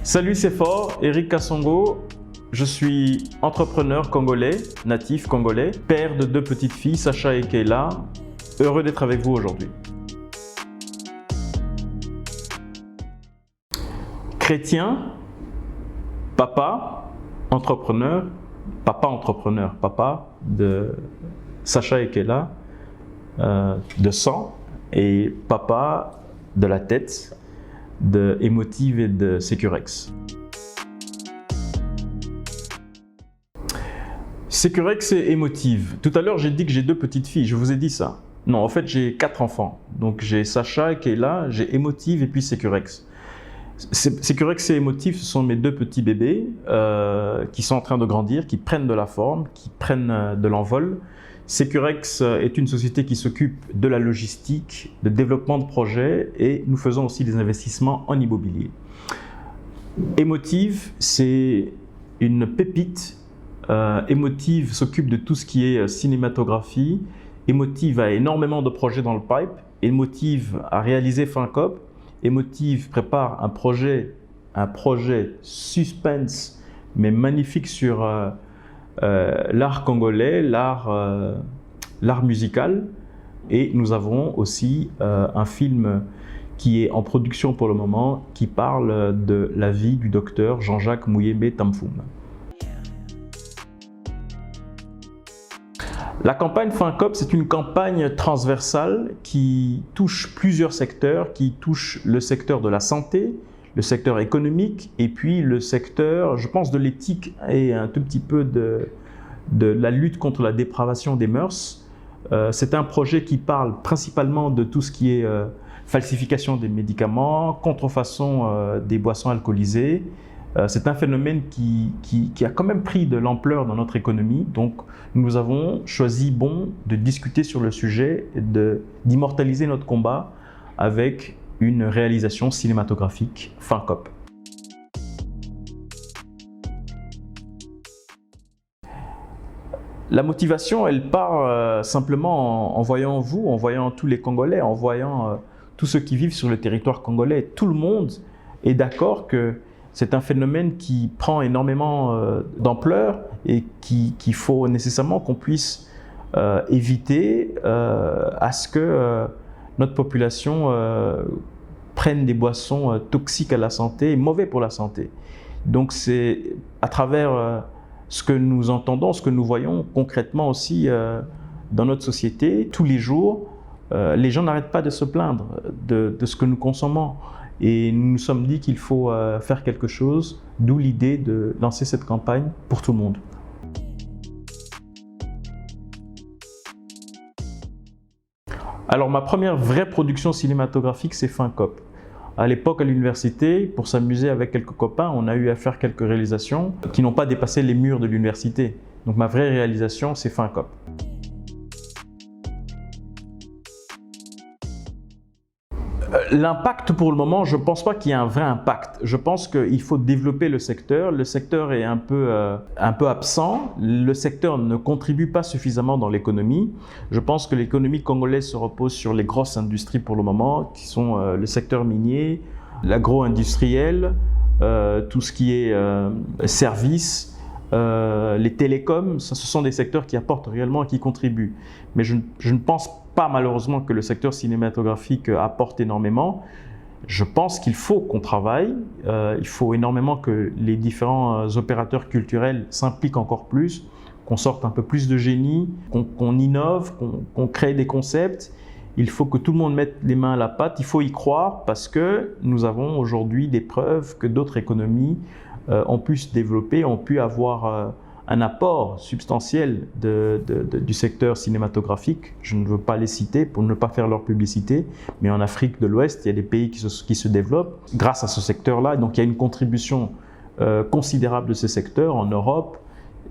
Salut, c'est Fort, Eric Kassongo. Je suis entrepreneur congolais, natif congolais, père de 2 petites filles, Sacha et Kayla. Heureux d'être avec vous aujourd'hui. Chrétien, papa entrepreneur, papa de Sacha et Kayla, de sang, et papa de la tête de Emotive et de Securex. Securex et Emotive. Tout à l'heure, j'ai dit que j'ai 2 petites filles. Je vous ai dit ça. Non, en fait, j'ai 4 enfants. Donc, j'ai Sacha qui est là, j'ai Emotive et puis Securex. Securex et Emotive, ce sont mes 2 petits bébés qui sont en train de grandir, qui prennent de la forme, qui prennent de l'envol. Securex est une société qui s'occupe de la logistique, de développement de projets, et nous faisons aussi des investissements en immobilier. Emotive, c'est une pépite. Emotive s'occupe de tout ce qui est cinématographie. Emotive a énormément de projets dans le pipe. Emotive a réalisé FinCop. Emotive prépare un projet suspense, mais magnifique sur l'art congolais, l'art musical. Et nous avons aussi un film qui est en production pour le moment, qui parle de la vie du docteur Jean-Jacques Muyembe Tamfum. La campagne FinCop, c'est une campagne transversale qui touche plusieurs secteurs, qui touche le secteur de la santé, le secteur économique et puis le secteur, je pense, de l'éthique et un tout petit peu de la lutte contre la dépravation des mœurs. C'est un projet qui parle principalement de tout ce qui est falsification des médicaments, contrefaçon des boissons alcoolisées. C'est un phénomène qui a quand même pris de l'ampleur dans notre économie. Donc, nous avons choisi de discuter sur le sujet et d'immortaliser notre combat avec une réalisation cinématographique FinCop. La motivation, elle part simplement en voyant vous, en voyant tous les Congolais, en voyant tous ceux qui vivent sur le territoire congolais. Tout le monde est d'accord que c'est un phénomène qui prend énormément d'ampleur et qu'il faut nécessairement qu'on puisse éviter à ce que notre population prenne des boissons toxiques à la santé et mauvais pour la santé. Donc c'est à travers ce que nous entendons, ce que nous voyons concrètement aussi dans notre société, tous les jours, les gens n'arrêtent pas de se plaindre de ce que nous consommons. Et nous nous sommes dit qu'il faut faire quelque chose, d'où l'idée de lancer cette campagne pour tout le monde. Alors ma première vraie production cinématographique, c'est FinCop. À l'époque, à l'université, pour s'amuser avec quelques copains, on a eu à faire quelques réalisations qui n'ont pas dépassé les murs de l'université. Donc ma vraie réalisation, c'est FinCop. L'impact pour le moment, je ne pense pas qu'il y ait un vrai impact. Je pense qu'il faut développer le secteur. Le secteur est un peu absent. Le secteur ne contribue pas suffisamment dans l'économie. Je pense que l'économie congolaise se repose sur les grosses industries pour le moment, qui sont le secteur minier, l'agro-industriel, tout ce qui est services, les télécoms. Ce sont des secteurs qui apportent réellement et qui contribuent. Mais je ne pense pas malheureusement que le secteur cinématographique apporte énormément. Je pense qu'il faut qu'on travaille, il faut énormément que les différents opérateurs culturels s'impliquent encore plus, qu'on sorte un peu plus de génie, qu'on innove, qu'on crée des concepts. Il faut que tout le monde mette les mains à la pâte, il faut y croire parce que nous avons aujourd'hui des preuves que d'autres économies ont pu se développer, ont pu avoir un apport substantiel du secteur cinématographique. Je ne veux pas les citer pour ne pas faire leur publicité, mais en Afrique de l'Ouest, il y a des pays qui se développent grâce à ce secteur-là. Donc il y a une contribution considérable de ce secteur en Europe,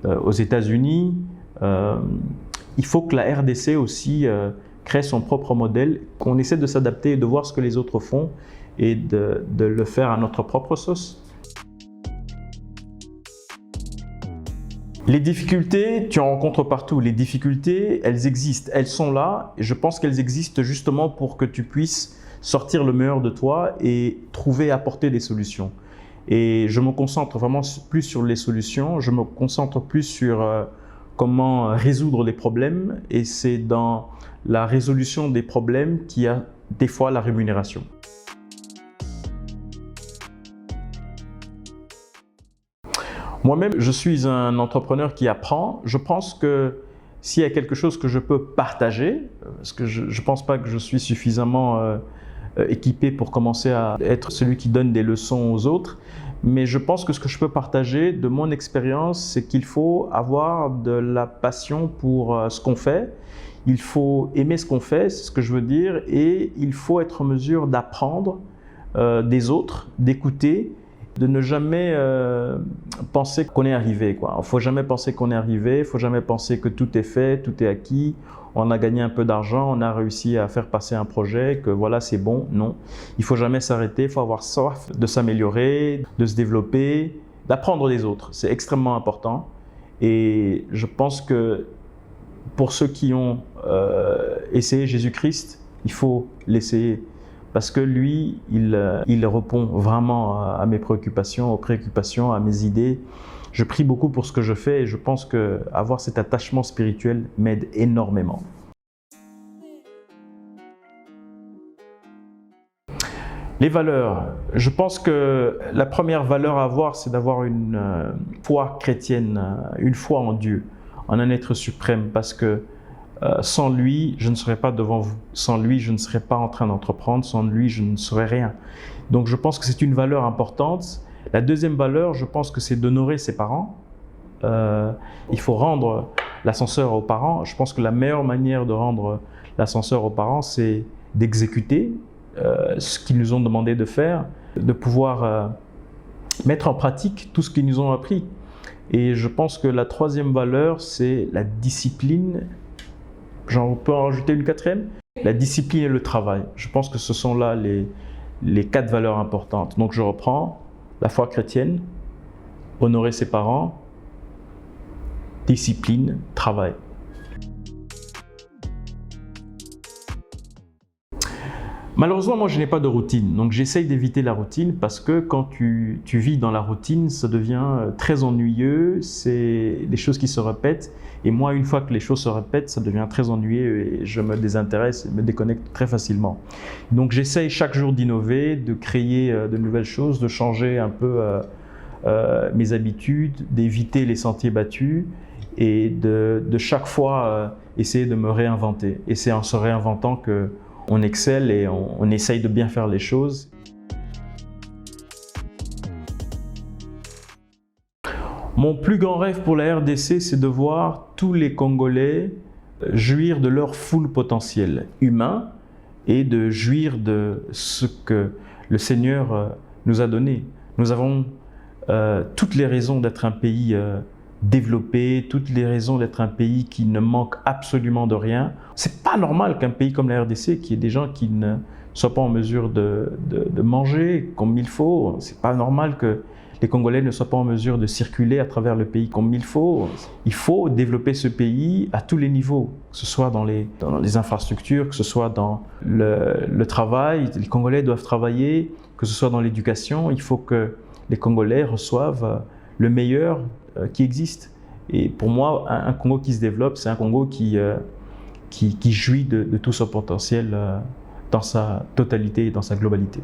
aux États-Unis. Il faut que la RDC aussi crée son propre modèle, qu'on essaie de s'adapter et de voir ce que les autres font et de le faire à notre propre sauce. Les difficultés, tu en rencontres partout. Les difficultés, elles existent, elles sont là. Et je pense qu'elles existent justement pour que tu puisses sortir le meilleur de toi et apporter des solutions. Et je me concentre vraiment plus sur les solutions, je me concentre plus sur comment résoudre les problèmes, et c'est dans la résolution des problèmes qu'il y a des fois la rémunération. Moi-même, je suis un entrepreneur qui apprend. Je pense que s'il y a quelque chose que je peux partager, parce que je ne pense pas que je suis suffisamment équipé pour commencer à être celui qui donne des leçons aux autres, mais je pense que ce que je peux partager de mon expérience, c'est qu'il faut avoir de la passion pour ce qu'on fait. Il faut aimer ce qu'on fait, c'est ce que je veux dire, et il faut être en mesure d'apprendre des autres, d'écouter, de ne jamais penser qu'on est arrivé, quoi. Il ne faut jamais penser qu'on est arrivé, il ne faut jamais penser que tout est fait, tout est acquis, on a gagné un peu d'argent, on a réussi à faire passer un projet, que voilà c'est bon. Non, il ne faut jamais s'arrêter, il faut avoir soif de s'améliorer, de se développer, d'apprendre des autres. C'est extrêmement important, et je pense que pour ceux qui ont essayé Jésus-Christ, il faut l'essayer. Parce que lui, il répond vraiment à mes préoccupations, aux préoccupations, à mes idées. Je prie beaucoup pour ce que je fais, et je pense qu'avoir cet attachement spirituel m'aide énormément. Les valeurs. Je pense que la première valeur à avoir, c'est d'avoir une foi chrétienne, une foi en Dieu, en un être suprême, parce que sans lui, je ne serais pas devant vous. Sans lui, je ne serais pas en train d'entreprendre. Sans lui, je ne serais rien. Donc je pense que c'est une valeur importante. La deuxième valeur, je pense que c'est d'honorer ses parents. Il faut rendre l'ascenseur aux parents. Je pense que la meilleure manière de rendre l'ascenseur aux parents, c'est d'exécuter ce qu'ils nous ont demandé de faire, de pouvoir mettre en pratique tout ce qu'ils nous ont appris. Et je pense que la troisième valeur, c'est la discipline. J'en peux en rajouter une quatrième. La discipline et le travail. Je pense que ce sont là les 4 valeurs importantes. Donc je reprends: la foi chrétienne, honorer ses parents, discipline, travail. Malheureusement, moi je n'ai pas de routine, donc j'essaye d'éviter la routine, parce que quand tu vis dans la routine, ça devient très ennuyeux, c'est des choses qui se répètent, et moi une fois que les choses se répètent, ça devient très ennuyeux et je me désintéresse et me déconnecte très facilement. Donc j'essaye chaque jour d'innover, de créer de nouvelles choses, de changer un peu mes habitudes, d'éviter les sentiers battus, et de chaque fois essayer de me réinventer. Et c'est en se réinventant que on excelle et on essaye de bien faire les choses. Mon plus grand rêve pour la RDC, c'est de voir tous les Congolais jouir de leur full potentiel humain et de jouir de ce que le Seigneur nous a donné. Nous avons toutes les raisons d'être un pays développé, toutes les raisons d'être un pays qui ne manque absolument de rien. C'est pas normal qu'un pays comme la RDC, qui ait des gens qui ne soient pas en mesure de manger comme il faut, c'est pas normal que les Congolais ne soient pas en mesure de circuler à travers le pays comme il faut. Il faut développer ce pays à tous les niveaux, que ce soit dans les infrastructures, que ce soit dans le travail. Les Congolais doivent travailler, que ce soit dans l'éducation. Il faut que les Congolais reçoivent le meilleur qui existe. Et pour moi, un Congo qui se développe, c'est un Congo qui jouit de tout son potentiel dans sa totalité et dans sa globalité.